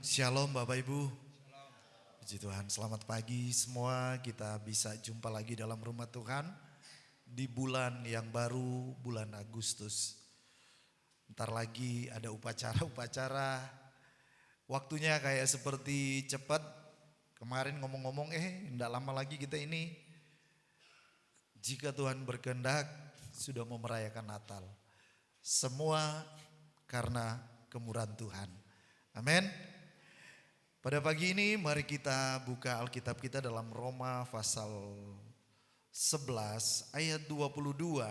Shalom Bapak Ibu. Puji Tuhan, selamat pagi semua. Kita bisa jumpa lagi dalam rumah Tuhan di bulan yang baru, bulan Agustus. Ntar lagi ada upacara-upacara. Waktunya kayak seperti cepat. Kemarin ngomong-ngomong, enggak lama lagi kita ini. Jika Tuhan berkehendak sudah mau merayakan Natal. Semua karena kemurahan Tuhan. Amin. Pada pagi ini mari kita buka Alkitab kita dalam Roma pasal 11 ayat 22,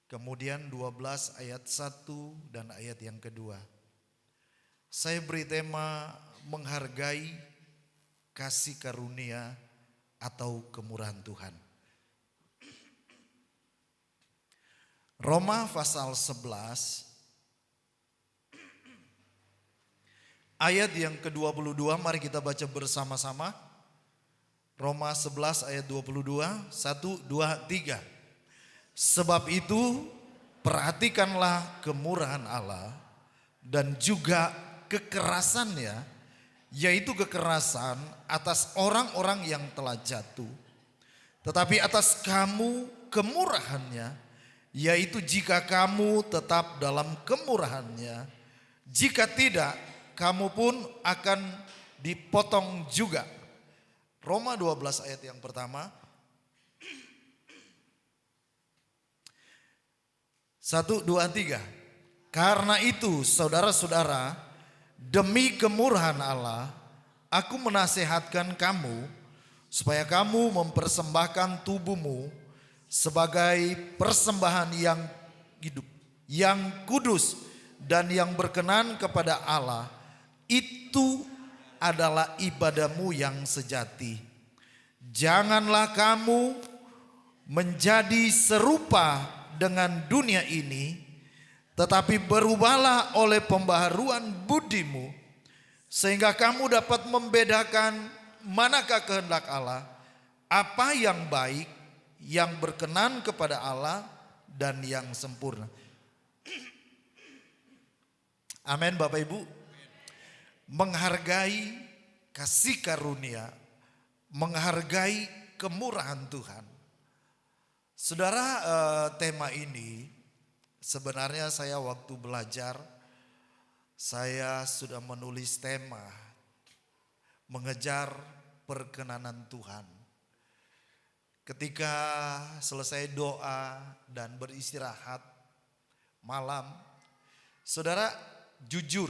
kemudian 12 ayat 1 dan ayat yang kedua. Saya beri tema menghargai kasih karunia atau kemurahan Tuhan. Roma pasal 11 ayat yang ke-22, mari kita baca bersama-sama. Roma 11 ayat 22, 1, 2, 3. Sebab itu perhatikanlah kemurahan Allah dan juga kekerasannya, yaitu kekerasan atas orang-orang yang telah jatuh. Tetapi atas kamu kemurahannya, yaitu jika kamu tetap dalam kemurahannya, jika tidak kamu pun akan dipotong juga. Roma 12 ayat yang pertama. 1, 2, 3. Karena itu saudara-saudara, demi kemurahan Allah, aku menasehatkan kamu supaya kamu mempersembahkan tubuhmu sebagai persembahan yang hidup, yang kudus dan yang berkenan kepada Allah. Itu adalah ibadahmu yang sejati. Janganlah kamu menjadi serupa dengan dunia ini, tetapi berubahlah oleh pembaharuan budimu, sehingga kamu dapat membedakan manakah kehendak Allah, apa yang baik, yang berkenan kepada Allah, dan yang sempurna. Amin Bapak Ibu. Menghargai kasih karunia, menghargai kemurahan Tuhan. Saudara, tema ini sebenarnya saya waktu belajar, saya sudah menulis tema mengejar perkenanan Tuhan. Ketika selesai doa dan beristirahat malam, saudara, jujur,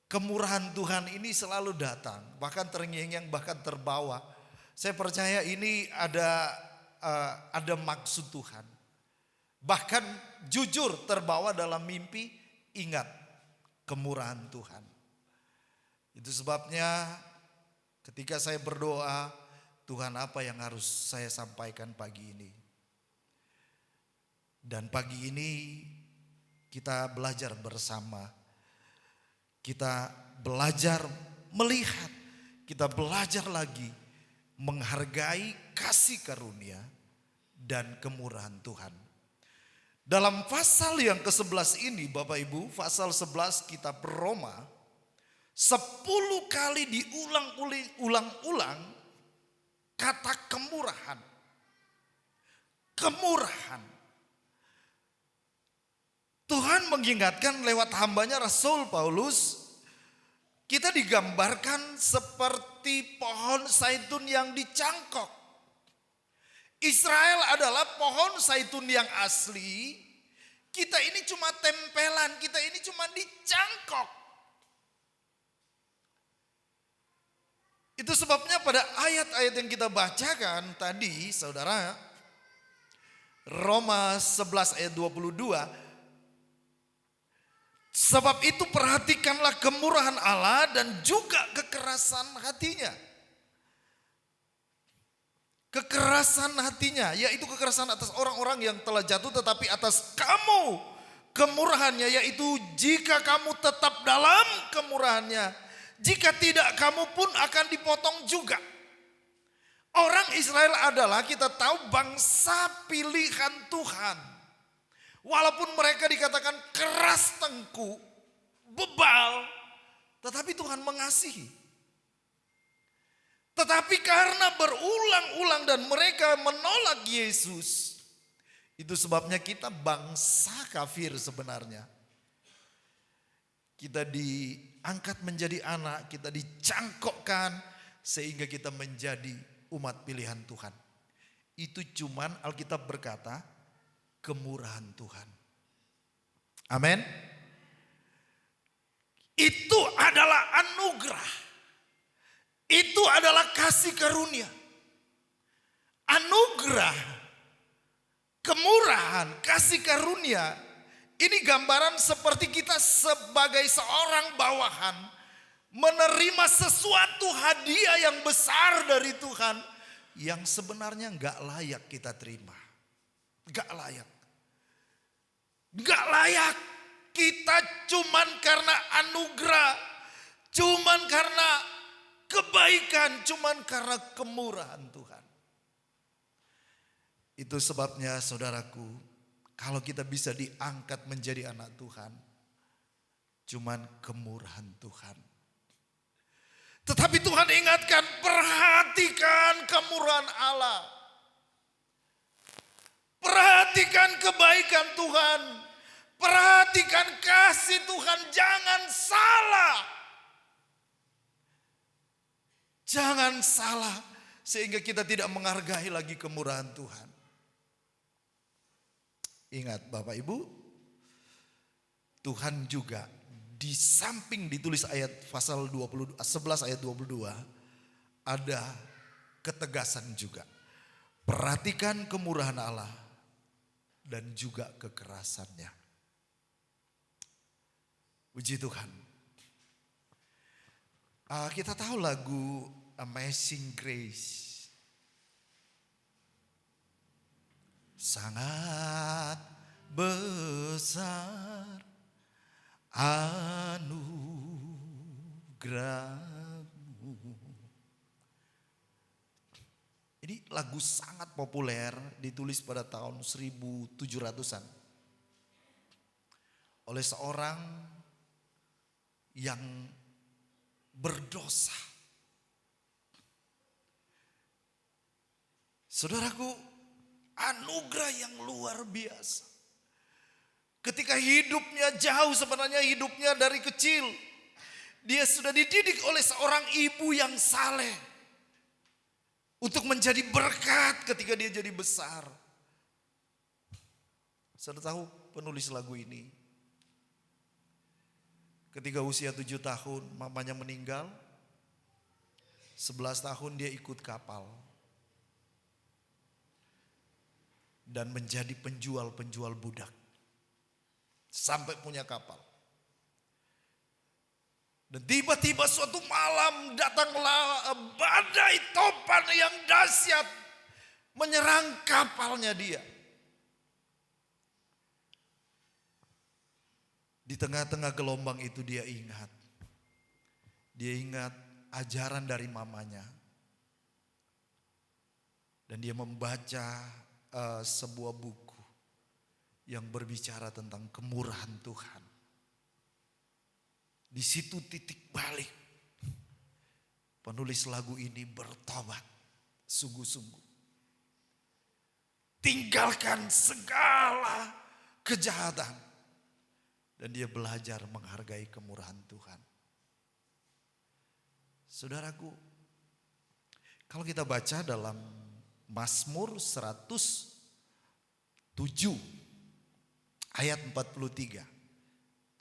kemurahan Tuhan ini selalu datang, bahkan terngiang-ngiang, bahkan terbawa. Saya percaya ini ada maksud Tuhan. Bahkan jujur terbawa dalam mimpi, ingat kemurahan Tuhan. Itu sebabnya ketika saya berdoa, Tuhan apa yang harus saya sampaikan pagi ini. Dan pagi ini kita belajar bersama. Kita belajar melihat, kita belajar lagi menghargai kasih karunia dan kemurahan Tuhan. Dalam pasal yang ke-11 ini Bapak Ibu, pasal 11 kitab Roma, 10 kali diulang-ulang kata kemurahan. Kemurahan. Tuhan mengingatkan lewat hambanya Rasul Paulus, kita digambarkan seperti pohon zaitun yang dicangkok. Israel adalah pohon zaitun yang asli, kita ini cuma tempelan, kita ini cuma dicangkok. Itu sebabnya pada ayat-ayat yang kita bacakan tadi, saudara, Roma 11 ayat 22, sebab itu perhatikanlah kemurahan Allah dan juga kekerasan hatinya. Kekerasan hatinya, yaitu kekerasan atas orang-orang yang telah jatuh, tetapi atas kamu kemurahannya, yaitu jika kamu tetap dalam kemurahannya, jika tidak kamu pun akan dipotong juga. Orang Israel adalah, kita tahu, bangsa pilihan Tuhan. Walaupun mereka dikatakan keras tengkuk, bebal, Tetapi Tuhan mengasihi. Tetapi karena berulang-ulang dan mereka menolak Yesus, itu sebabnya kita bangsa kafir sebenarnya. Kita diangkat menjadi anak, kita dicangkokkan sehingga kita menjadi umat pilihan Tuhan. Itu cuman Alkitab berkata kemurahan Tuhan. Amin. Itu adalah anugerah. Itu adalah kasih karunia. Anugerah, kemurahan, kasih karunia. Ini gambaran seperti kita sebagai seorang bawahan menerima sesuatu hadiah yang besar dari Tuhan yang sebenarnya gak layak kita terima. Gak layak. Gak layak. Kita cuman karena anugerah, cuman karena kebaikan, cuman karena kemurahan Tuhan. Itu sebabnya saudaraku, kalau kita bisa diangkat menjadi anak Tuhan, cuman kemurahan Tuhan. Tetapi Tuhan ingatkan, perhatikan kemurahan Allah. Perhatikan kebaikan Tuhan. Perhatikan kasih Tuhan, jangan salah. Jangan salah sehingga kita tidak menghargai lagi kemurahan Tuhan. Ingat Bapak Ibu, Tuhan juga di samping ditulis ayat pasal 11 ayat 22 ada ketegasan juga. Perhatikan kemurahan Allah dan juga kekerasannya. Puji Tuhan. Kita tahu lagu Amazing Grace. Sangat besar anugerahmu. Ini lagu sangat populer, ditulis pada tahun 1700-an. Oleh seorang yang berdosa. Saudaraku, anugerah yang luar biasa. Ketika hidupnya jauh, sebenarnya hidupnya dari kecil, dia sudah dididik oleh seorang ibu yang saleh untuk menjadi berkat ketika dia jadi besar. Saudara tahu penulis lagu ini, ketika usia 7 tahun mamanya meninggal, 11 tahun dia ikut kapal. Dan menjadi penjual budak. Sampai punya kapal. Dan tiba-tiba suatu malam datanglah badai topan yang dahsyat menyerang kapalnya dia. Di tengah-tengah gelombang itu dia ingat. Dia ingat ajaran dari mamanya. Dan dia membaca sebuah buku yang berbicara tentang kemurahan Tuhan. Di situ titik balik. Penulis lagu ini bertobat sungguh-sungguh. Tinggalkan segala kejahatan. Dan dia belajar menghargai kemurahan Tuhan. Saudaraku, kalau kita baca dalam Mazmur 107 ayat 43.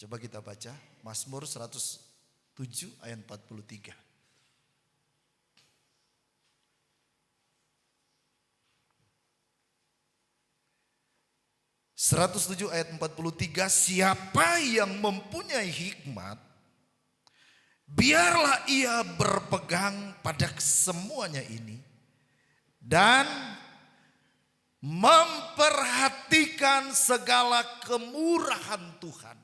Coba kita baca Mazmur 107 ayat 43. (107 ayat 43), siapa yang mempunyai hikmat, biarlah ia berpegang pada semuanya ini dan memperhatikan segala kemurahan Tuhan.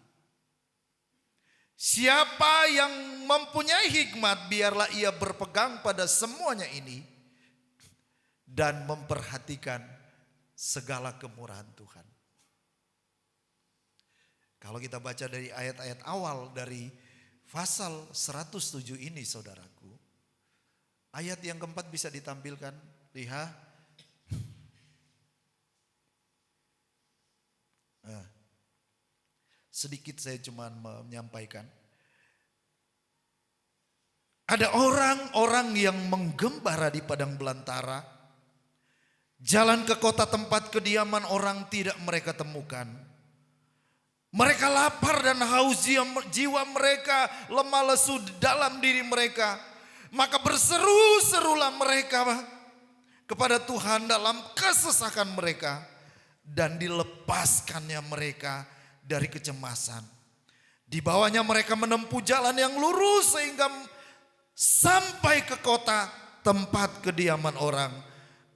Siapa yang mempunyai hikmat, biarlah ia berpegang pada semuanya ini dan memperhatikan segala kemurahan Tuhan. Kalau kita baca dari ayat-ayat awal dari Pasal 107 ini saudaraku, ayat yang keempat bisa ditampilkan, lihat. Nah, sedikit saya cuma menyampaikan. Ada orang-orang yang menggembara di padang belantara, jalan ke kota tempat kediaman orang tidak mereka temukan. Mereka lapar dan haus, jiwa mereka lemah lesu dalam diri mereka. Maka berseru-serulah mereka kepada Tuhan dalam kesesakan mereka. Dan dilepaskannya mereka dari kecemasan. Di bawahnya mereka menempuh jalan yang lurus sehingga sampai ke kota tempat kediaman orang.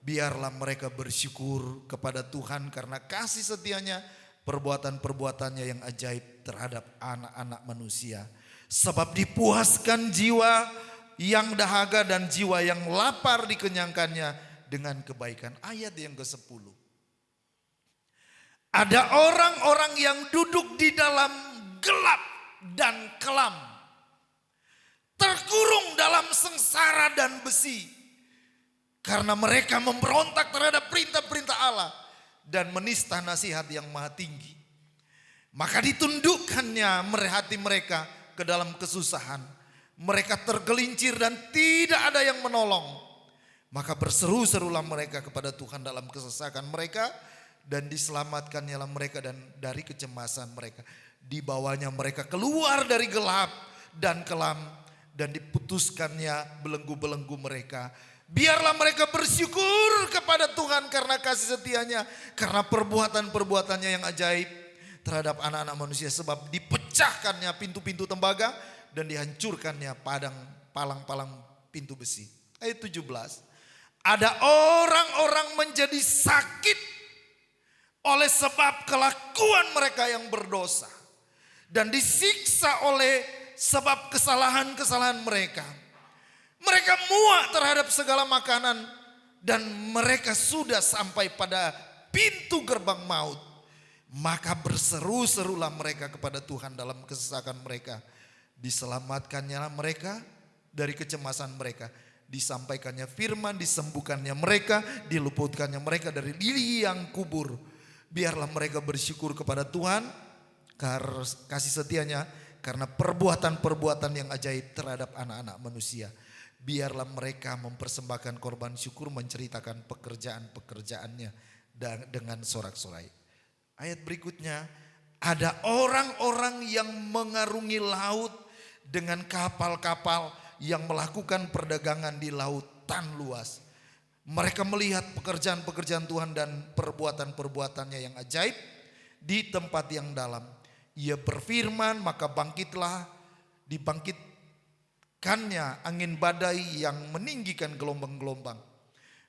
Biarlah mereka bersyukur kepada Tuhan karena kasih setianya, perbuatan-perbuatannya yang ajaib terhadap anak-anak manusia. Sebab dipuaskan jiwa yang dahaga dan jiwa yang lapar dikenyangkannya dengan kebaikan. Ayat yang ke-10. Ada orang-orang yang duduk di dalam gelap dan kelam, terkurung dalam sengsara dan besi, karena mereka memberontak terhadap perintah-perintah Allah dan menista nasihat yang maha tinggi. Maka ditundukkannya hati mereka ke dalam kesusahan. Mereka tergelincir dan tidak ada yang menolong. Maka berseru-serulah mereka kepada Tuhan dalam kesesakan mereka, dan diselamatkannya mereka dan dari kecemasan mereka. Di bawahnya mereka keluar dari gelap dan kelam, dan diputuskannya belenggu-belenggu mereka. Biarlah mereka bersyukur kepada Tuhan karena kasih setianya, karena perbuatan-perbuatannya yang ajaib terhadap anak-anak manusia. Sebab dipecahkannya pintu-pintu tembaga dan dihancurkannya palang-palang pintu besi. Ayat 17. Ada orang-orang menjadi sakit oleh sebab kelakuan mereka yang berdosa, dan disiksa oleh sebab kesalahan-kesalahan mereka. Mereka muak terhadap segala makanan, dan mereka sudah sampai pada pintu gerbang maut. Maka berseru-serulah mereka kepada Tuhan dalam kesesakan mereka. Diselamatkannya mereka dari kecemasan mereka. Disampaikannya firman, disembuhkannya mereka, diluputkannya mereka dari liang kubur. Biarlah mereka bersyukur kepada Tuhan karena kasih setianya, karena perbuatan-perbuatan yang ajaib terhadap anak-anak manusia. Biarlah mereka mempersembahkan korban syukur, menceritakan pekerjaan-pekerjaannya dengan sorak-sorai. Ayat berikutnya, ada orang-orang yang mengarungi laut dengan kapal-kapal yang melakukan perdagangan di lautan luas. Mereka melihat pekerjaan-pekerjaan Tuhan dan perbuatan-perbuatannya yang ajaib di tempat yang dalam. Ia berfirman, maka dibangkitkannya angin badai yang meninggikan gelombang-gelombang.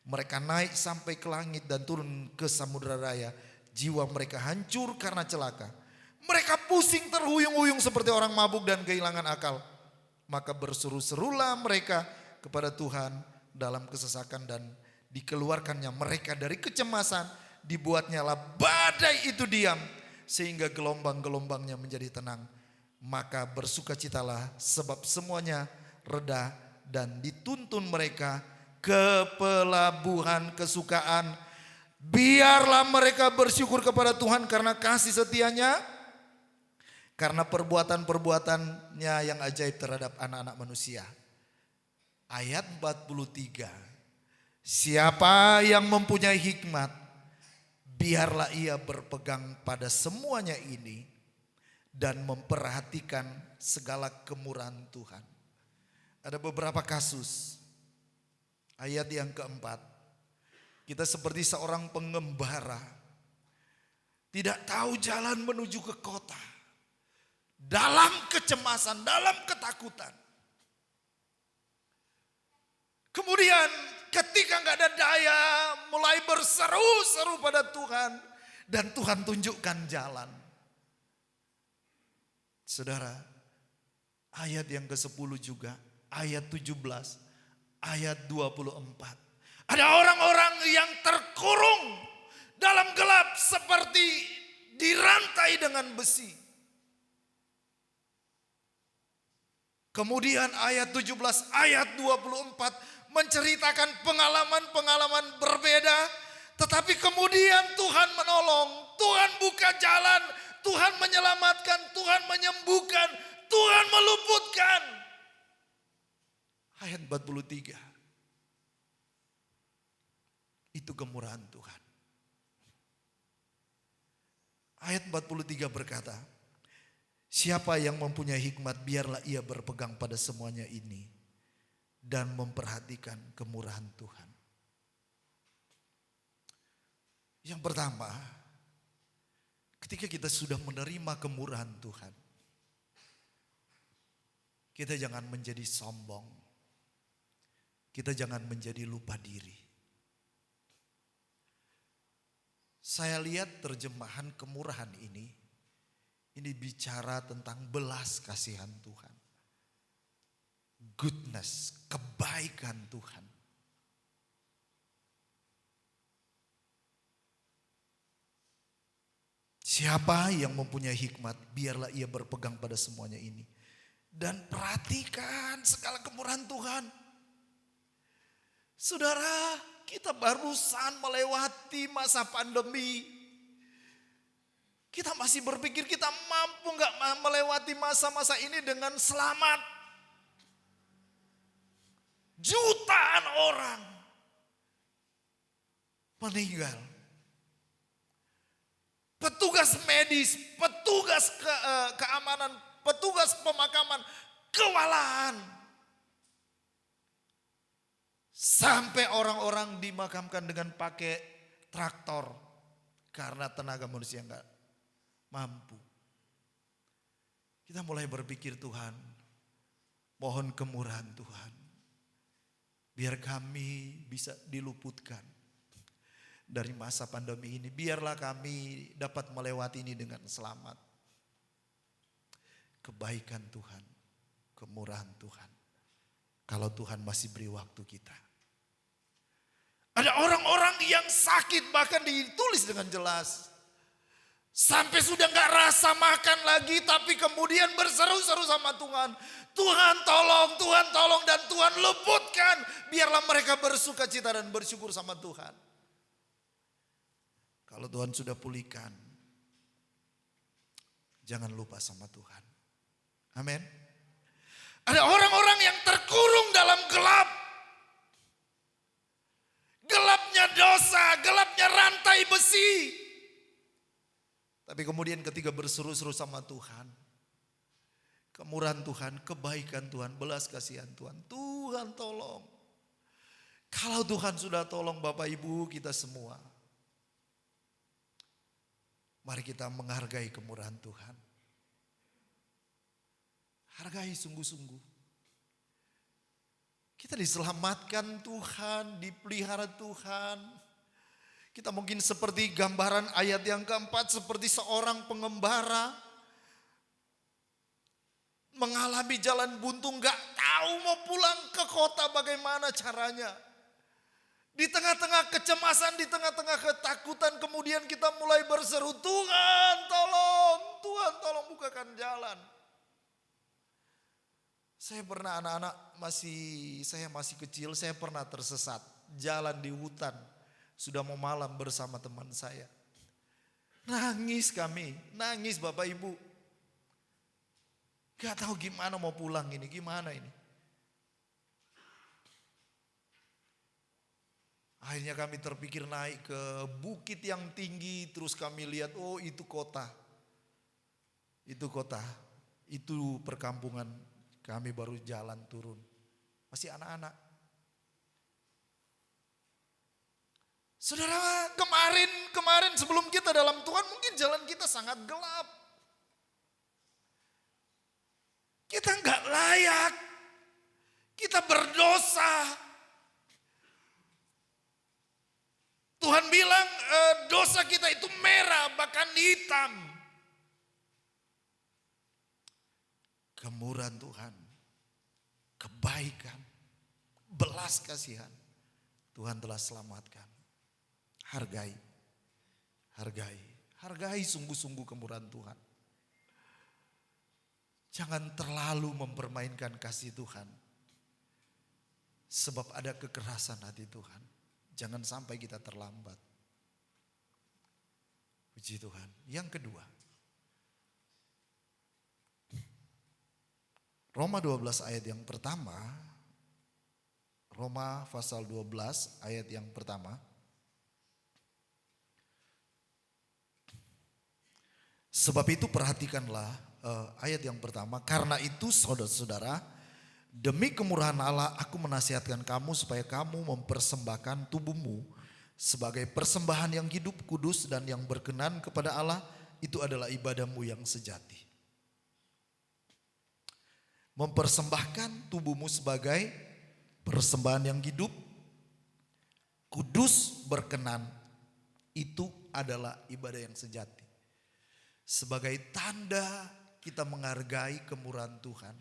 Mereka naik sampai ke langit dan turun ke samudera raya. Jiwa mereka hancur karena celaka. Mereka pusing terhuyung-huyung seperti orang mabuk dan kehilangan akal. Maka berseru-serulah mereka kepada Tuhan dalam kesesakan, dan dikeluarkannya mereka dari kecemasan. Dibuatnyalah badai itu diam, sehingga gelombang-gelombangnya menjadi tenang. Maka bersukacitalah sebab semuanya reda, dan dituntun mereka ke pelabuhan kesukaan. Biarlah mereka bersyukur kepada Tuhan karena kasih setianya, karena perbuatan-perbuatannya yang ajaib terhadap anak-anak manusia. Ayat 43. Siapa yang mempunyai hikmat, biarlah ia berpegang pada semuanya ini dan memperhatikan segala kemurahan Tuhan. Ada beberapa kasus. Ayat yang keempat. Kita seperti seorang pengembara, tidak tahu jalan menuju ke kota, dalam kecemasan, dalam ketakutan. Kemudian ketika gak ada daya, mulai berseru-seru pada Tuhan, dan Tuhan tunjukkan jalan. Saudara, ayat yang ke-10 juga, ayat 17, ayat 24. Ada orang-orang yang terkurung dalam gelap seperti dirantai dengan besi. Kemudian ayat 17, ayat 24 menceritakan pengalaman-pengalaman berbeda. Tetapi kemudian Tuhan menolong, Tuhan buka jalan, Tuhan menyelamatkan, Tuhan menyembuhkan, Tuhan meluputkan. Ayat 43. Itu kemurahan Tuhan. Ayat 43 berkata, siapa yang mempunyai hikmat biarlah ia berpegang pada semuanya ini dan memperhatikan kemurahan Tuhan. Yang pertama, ketika kita sudah menerima kemurahan Tuhan, kita jangan menjadi sombong. Kita jangan menjadi lupa diri. Saya lihat terjemahan kemurahan ini bicara tentang belas kasihan Tuhan. Goodness, kebaikan Tuhan. Siapa yang mempunyai hikmat, biarlah ia berpegang pada semuanya ini. Dan perhatikan segala kemurahan Tuhan. Saudara, kita barusan melewati masa pandemi. Kita masih berpikir kita mampu gak melewati masa-masa ini dengan selamat. Jutaan orang meninggal. Petugas medis, petugas keamanan, petugas pemakaman kewalahan. Sampai orang-orang dimakamkan dengan pakai traktor karena tenaga manusia enggak mampu. Kita mulai berpikir, Tuhan, mohon kemurahan Tuhan. Biar kami bisa diluputkan dari masa pandemi ini. Biarlah kami dapat melewati ini dengan selamat. Kebaikan Tuhan, kemurahan Tuhan. Kalau Tuhan masih beri waktu kita. Ada orang-orang yang sakit bahkan ditulis dengan jelas. Sampai sudah gak rasa makan lagi tapi kemudian berseru-seru sama Tuhan. Tuhan tolong dan Tuhan luputkan. Biarlah mereka bersuka cita dan bersyukur sama Tuhan. Kalau Tuhan sudah pulihkan, jangan lupa sama Tuhan. Amin. Ada orang-orang yang terkurung dalam gelap. Gelapnya dosa, gelapnya rantai besi. Tapi kemudian ketika berseru-seru sama Tuhan, kemurahan Tuhan, kebaikan Tuhan, belas kasihan Tuhan, Tuhan tolong. Kalau Tuhan sudah tolong Bapak Ibu kita semua, mari kita menghargai kemurahan Tuhan. Hargai sungguh-sungguh. Kita diselamatkan Tuhan, dipelihara Tuhan. Kita mungkin seperti gambaran ayat yang keempat, seperti seorang pengembara. Mengalami jalan buntu, gak tahu mau pulang ke kota bagaimana caranya. Di tengah-tengah kecemasan, di tengah-tengah ketakutan, kemudian kita mulai berseru, Tuhan tolong bukakan jalan. Saya pernah saya masih kecil, saya pernah tersesat. Jalan di hutan, sudah mau malam bersama teman saya. Nangis kami, nangis Bapak Ibu. Gak tahu gimana mau pulang ini, gimana ini. Akhirnya kami terpikir naik ke bukit yang tinggi, terus kami lihat, oh itu kota. Itu kota, itu perkampungan. Kami baru jalan turun, masih anak-anak. Saudara, kemarin sebelum kita dalam Tuhan mungkin jalan kita sangat gelap. Kita nggak layak, kita berdosa. Tuhan bilang dosa kita itu merah bahkan hitam. Kemurahan Tuhan, kebaikan, belas kasihan Tuhan telah selamatkan. Hargai sungguh-sungguh kemurahan Tuhan. Jangan terlalu mempermainkan kasih Tuhan. Sebab ada kekerasan hati Tuhan. Jangan sampai kita terlambat. Puji Tuhan. Yang kedua. Roma 12 ayat yang pertama. Roma pasal 12 ayat yang pertama. Sebab itu perhatikanlah ayat yang pertama. Karena itu saudara-saudara, demi kemurahan Allah aku menasihatkan kamu supaya kamu mempersembahkan tubuhmu sebagai persembahan yang hidup, kudus dan yang berkenan kepada Allah. Itu adalah ibadahmu yang sejati. Mempersembahkan tubuhmu sebagai persembahan yang hidup, kudus, berkenan. Itu adalah ibadah yang sejati. Sebagai tanda kita menghargai kemurahan Tuhan.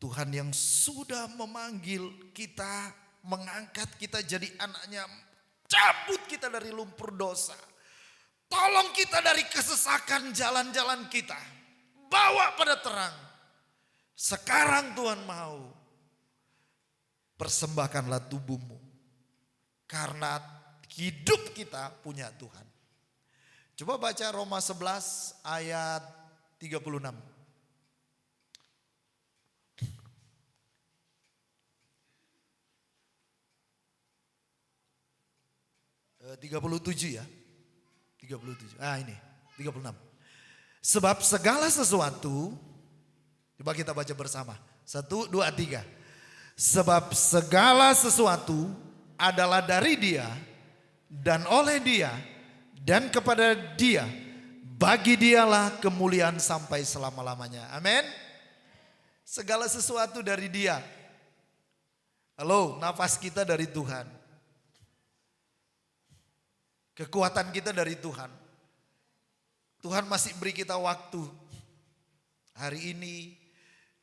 Tuhan yang sudah memanggil kita, mengangkat kita jadi anaknya, cabut kita dari lumpur dosa. Tolong kita dari kesesakan jalan-jalan kita. Bawa pada terang. Sekarang Tuhan mau, persembahkanlah tubuhmu. Karena hidup kita punya Tuhan. Coba baca Roma 11 ayat 36. 37 ya. 37. Ini 36. Sebab segala sesuatu, coba kita baca bersama. 1, 2, 3. Sebab segala sesuatu adalah dari Dia dan oleh Dia dan kepada Dia, bagi Dialah kemuliaan sampai selama-lamanya. Amin. Segala sesuatu dari Dia. Halo, nafas kita dari Tuhan. Kekuatan kita dari Tuhan. Tuhan masih beri kita waktu. Hari ini,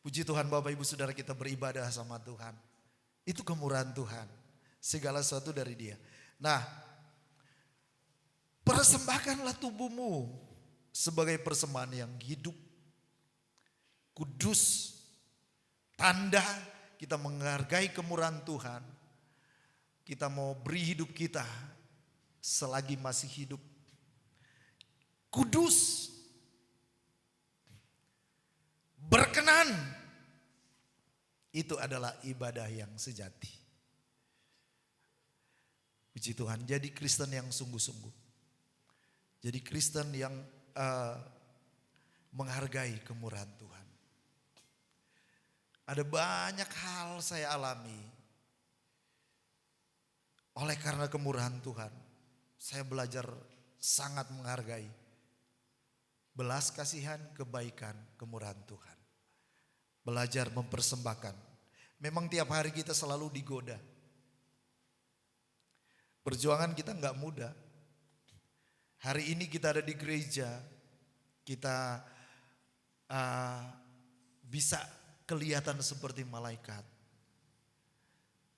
puji Tuhan Bapak Ibu Saudara, kita beribadah sama Tuhan. Itu kemurahan Tuhan. Segala sesuatu dari Dia. Nah, persembahkanlah tubuhmu sebagai persembahan yang hidup, kudus, tanda kita menghargai kemurahan Tuhan. Kita mau beri hidup kita selagi masih hidup. Kudus, berkenan, itu adalah ibadah yang sejati. Puji Tuhan, jadi Kristen yang sungguh-sungguh. Jadi Kristen yang menghargai kemurahan Tuhan. Ada banyak hal saya alami. Oleh karena kemurahan Tuhan, saya belajar sangat menghargai belas kasihan, kebaikan, kemurahan Tuhan. Belajar mempersembahkan. Memang tiap hari kita selalu digoda. Perjuangan kita nggak mudah. Hari ini kita ada di gereja, kita bisa kelihatan seperti malaikat.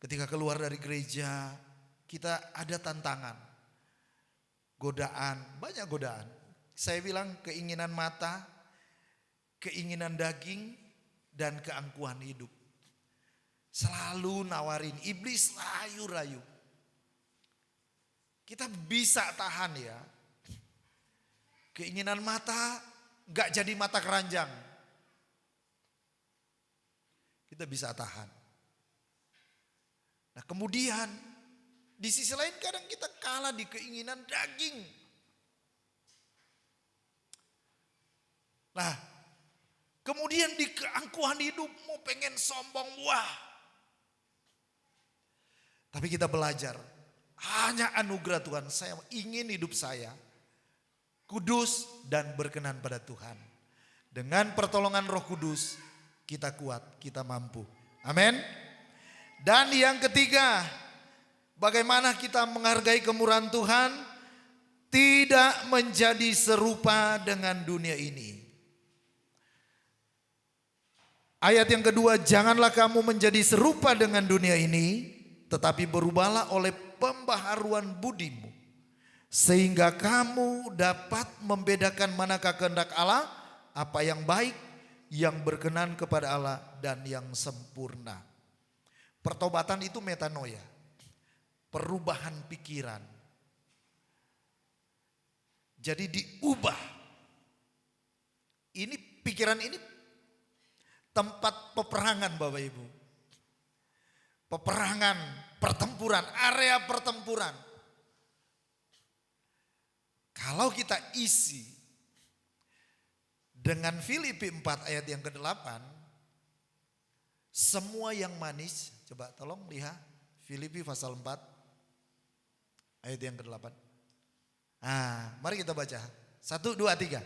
Ketika keluar dari gereja, kita ada tantangan, godaan, banyak godaan. Saya bilang keinginan mata, keinginan daging, dan keangkuhan hidup. Selalu nawarin, iblis rayu-rayu. Kita bisa tahan ya. Keinginan mata gak jadi mata keranjang. Kita bisa tahan. Nah kemudian di sisi lain kadang kita kalah di keinginan daging. Nah kemudian di keangkuhan hidup mau pengen sombong, wah. Tapi kita belajar, hanya anugerah Tuhan. Saya ingin hidup saya kudus dan berkenan pada Tuhan. Dengan pertolongan Roh Kudus kita kuat, kita mampu. Amin. Dan yang ketiga, bagaimana kita menghargai kemurahan Tuhan? Tidak menjadi serupa dengan dunia ini. Ayat yang kedua, janganlah kamu menjadi serupa dengan dunia ini, tetapi berubahlah oleh pembaharuan budimu. Sehingga kamu dapat membedakan manakah kehendak Allah, apa yang baik, yang berkenan kepada Allah dan yang sempurna. Pertobatan itu metanoia, perubahan pikiran. Jadi diubah. Ini pikiran ini tempat peperangan Bapak Ibu. Peperangan, pertempuran, area pertempuran. Kalau kita isi dengan Filipi 4 ayat yang ke-8, semua yang manis, coba tolong lihat Filipi pasal 4 ayat yang ke-8. Nah, mari kita baca. 1, 2, 3.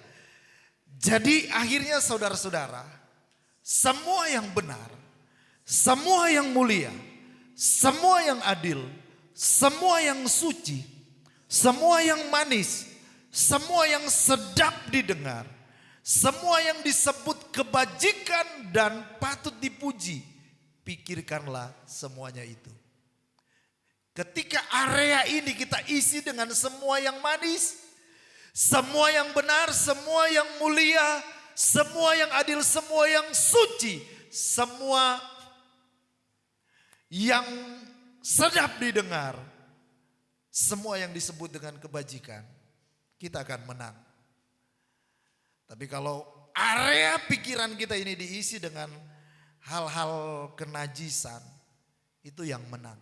Jadi akhirnya saudara-saudara, semua yang benar, semua yang mulia, semua yang adil, semua yang suci, semua yang manis, semua yang sedap didengar, semua yang disebut kebajikan dan patut dipuji, pikirkanlah semuanya itu. Ketika area ini kita isi dengan semua yang manis, semua yang benar, semua yang mulia, semua yang adil, semua yang suci, semua yang sedap didengar, semua yang disebut dengan kebajikan, kita akan menang. Tapi kalau area pikiran kita ini diisi dengan hal-hal kenajisan, itu yang menang.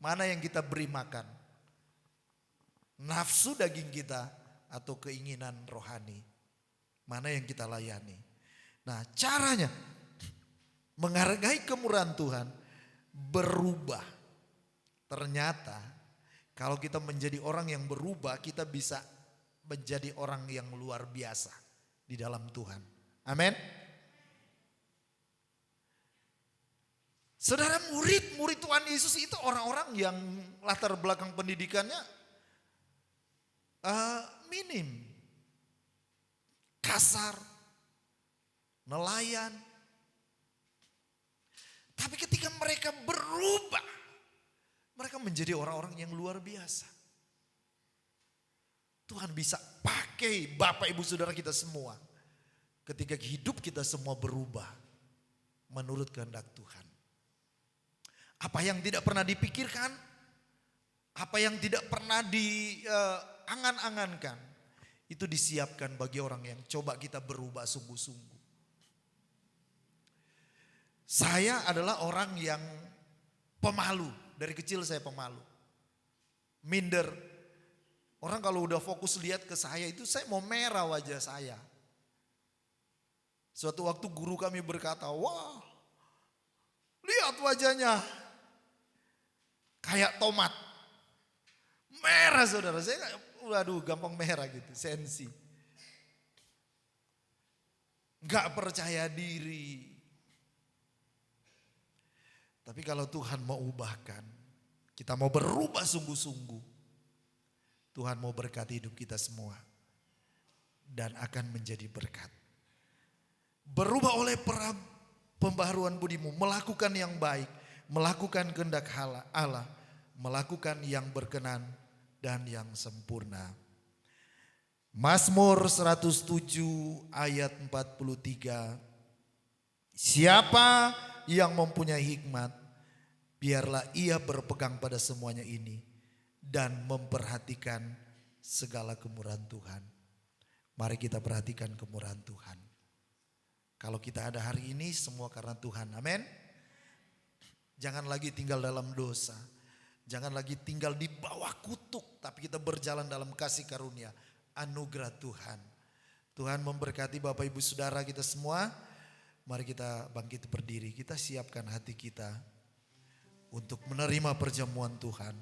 Mana yang kita beri makan? Nafsu daging kita atau keinginan rohani? Mana yang kita layani? Nah, caranya menghargai kemurahan Tuhan, berubah. Ternyata kalau kita menjadi orang yang berubah, kita bisa menjadi orang yang luar biasa di dalam Tuhan. Amin. Saudara, murid-murid Tuhan Yesus itu orang-orang yang latar belakang pendidikannya minim. Kasar, nelayan. Tapi ketika mereka berubah, mereka menjadi orang-orang yang luar biasa. Tuhan bisa pakai Bapak Ibu Saudara kita semua. Ketika hidup kita semua berubah menurut kehendak Tuhan. Apa yang tidak pernah dipikirkan, apa yang tidak pernah diangan-angankan, itu disiapkan bagi orang yang coba kita berubah sungguh-sungguh. Saya adalah orang yang pemalu. Dari kecil saya pemalu. Minder. Orang kalau udah fokus lihat ke saya itu saya mau merah wajah saya. Suatu waktu guru kami berkata, wah lihat wajahnya. Kayak tomat. Merah saudara. Saya waduh gampang merah gitu. Sensi. Gak percaya diri. Tapi kalau Tuhan mau ubahkan, kita mau berubah sungguh-sungguh, Tuhan mau berkati hidup kita semua dan akan menjadi berkat. Berubah oleh pembaharuan budimu, melakukan yang baik, melakukan kehendak Allah, melakukan yang berkenan dan yang sempurna. Mazmur 107 ayat 43. Siapa yang mempunyai hikmat, biarlah ia berpegang pada semuanya ini dan memperhatikan segala kemurahan Tuhan. Mari kita perhatikan kemurahan Tuhan. Kalau kita ada hari ini semua karena Tuhan. Amin. Jangan lagi tinggal dalam dosa. Jangan lagi tinggal di bawah kutuk, tapi kita berjalan dalam kasih karunia, anugerah Tuhan. Tuhan memberkati Bapak Ibu Saudara kita semua. Mari kita bangkit berdiri, kita siapkan hati kita untuk menerima perjamuan Tuhan.